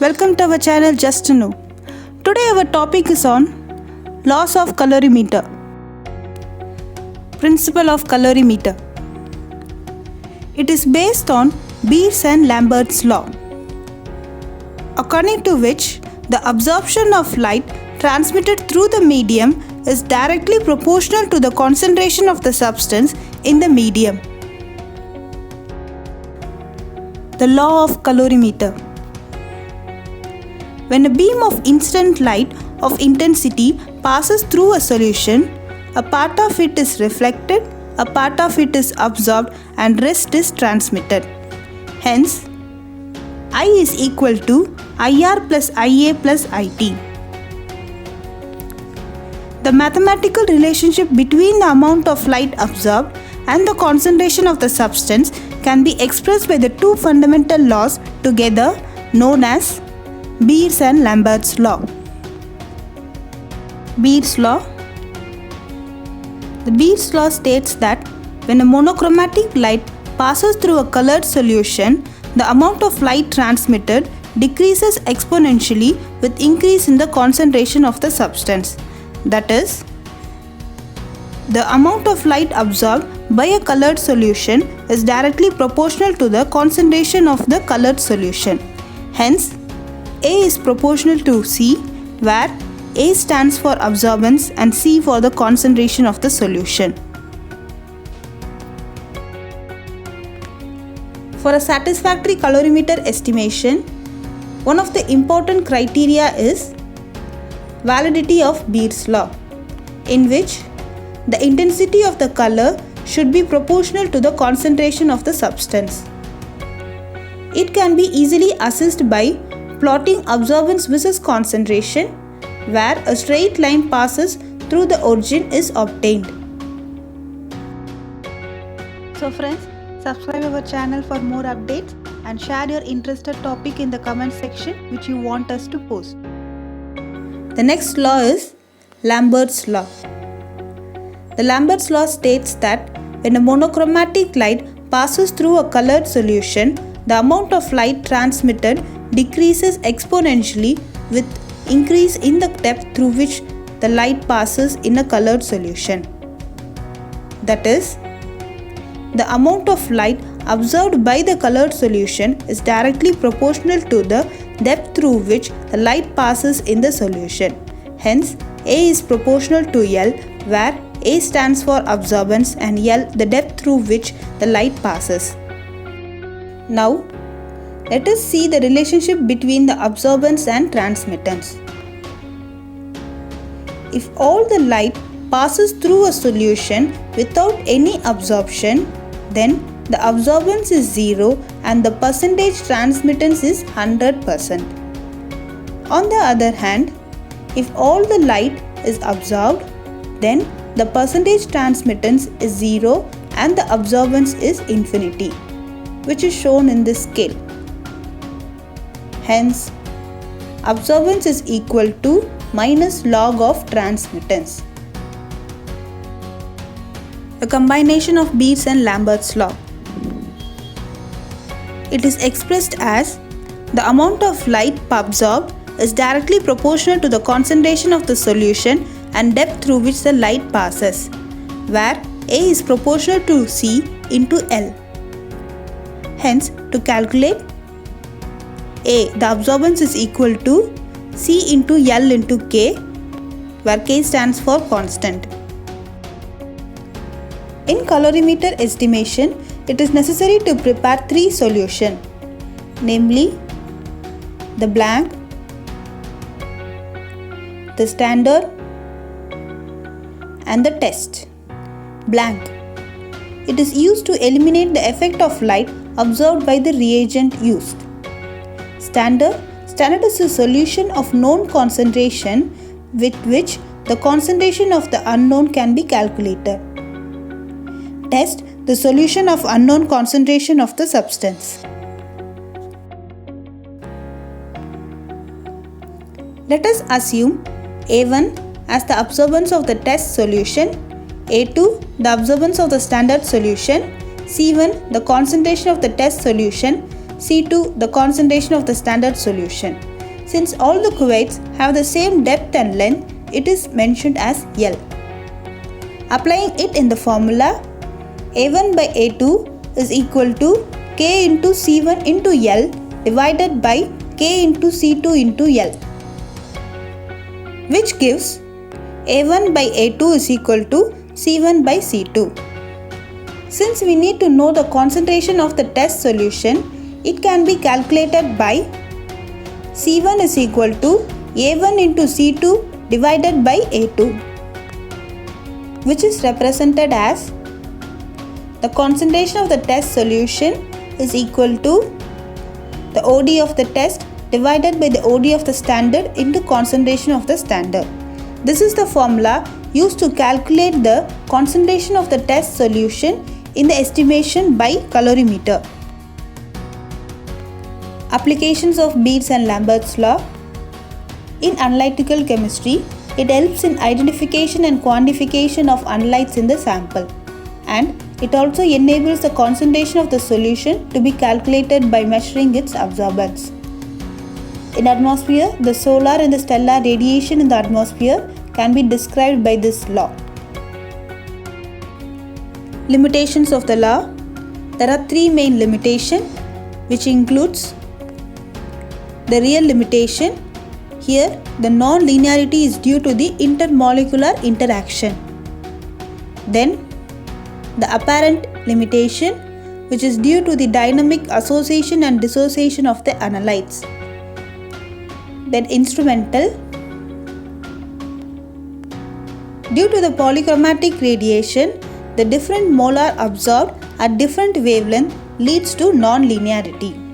Welcome to our channel Just to Know. Today our topic is on laws of colorimeter. Principle of colorimeter. It is based on Beers and Lambert's law, according to which the absorption of light transmitted through the medium is directly proportional to the concentration of the substance in the medium. The law of colorimeter. When a beam of instant light of intensity passes through a solution, a part of it is reflected, a part of it is absorbed, and rest is transmitted. Hence, I is equal to IR plus IA plus IT. The mathematical relationship between the amount of light absorbed and the concentration of the substance can be expressed by the two fundamental laws together known as Beers and Lambert's law. Beers law. The Beers law states that when a monochromatic light passes through a colored solution, the amount of light transmitted decreases exponentially with increase in the concentration of the substance. That is, the amount of light absorbed by a colored solution is directly proportional to the concentration of the colored solution. Hence, A is proportional to C, where A stands for absorbance and C for the concentration of the solution. For a satisfactory colorimeter estimation, one of the important criteria is validity of Beers law, in which the intensity of the color should be proportional to the concentration of the substance. It can be easily assessed by plotting absorbance versus concentration, where a straight line passes through the origin is obtained. So friends, subscribe our channel for more updates and share your interested topic in the comment section which you want us to post. The next law is Lambert's law. The Lambert's law states that when a monochromatic light passes through a colored solution, the amount of light transmitted decreases exponentially with increase in the depth through which the light passes in a colored solution. That is, the amount of light absorbed by the colored solution is directly proportional to the depth through which the light passes in the solution. Hence, A is proportional to L, where A stands for absorbance and L the depth through which the light passes. Now, let us see the relationship between the absorbance and transmittance. If all the light passes through a solution without any absorption, then the absorbance is 0 and the percentage transmittance is 100%. On the other hand, if all the light is absorbed, then the percentage transmittance is 0 and the absorbance is infinity, which is shown in this scale. Hence, absorbance is equal to minus log of transmittance. The combination of Beers and Lambert's law. It is expressed as the amount of light absorbed is directly proportional to the concentration of the solution and depth through which the light passes, where A is proportional to C into L. Hence, to calculate A, the absorbance is equal to C into L into K, where K stands for constant. In colorimeter estimation, it is necessary to prepare three solutions, namely the blank, the standard, and the test. Blank. It is used to eliminate the effect of light absorbed by the reagent used. Standard is a solution of known concentration with which the concentration of the unknown can be calculated. Test, the solution of unknown concentration of the substance. Let us assume A1 as the absorbance of the test solution, A2 the absorbance of the standard solution, C1 the concentration of the test solution, C2 the concentration of the standard solution. Since all the cuvettes have the same depth and length, it is mentioned as L. Applying it in the formula, A1 by A2 is equal to K into C1 into L divided by K into C2 into L, which gives A1 by A2 is equal to C1 by C2. Since we need to know the concentration of the test solution, it can be calculated by C1 is equal to A1 into C2 divided by A2, which is represented as the concentration of the test solution is equal to the OD of the test divided by the OD of the standard into concentration of the standard. This is the formula used to calculate the concentration of the test solution in the estimation by calorimeter. Applications of Beers and Lambert's law. In analytical chemistry, it helps in identification and quantification of analytes in the sample, and it also enables the concentration of the solution to be calculated by measuring its absorbance. In atmosphere, the solar and the stellar radiation in the atmosphere can be described by this law. Limitations of the law. There are three main limitations, which includes the real limitation. Here, the non-linearity is due to the intermolecular interaction. Then, the apparent limitation, which is due to the dynamic association and dissociation of the analytes. Then instrumental. Due to the polychromatic radiation, the different molar absorbed at different wavelength leads to non-linearity.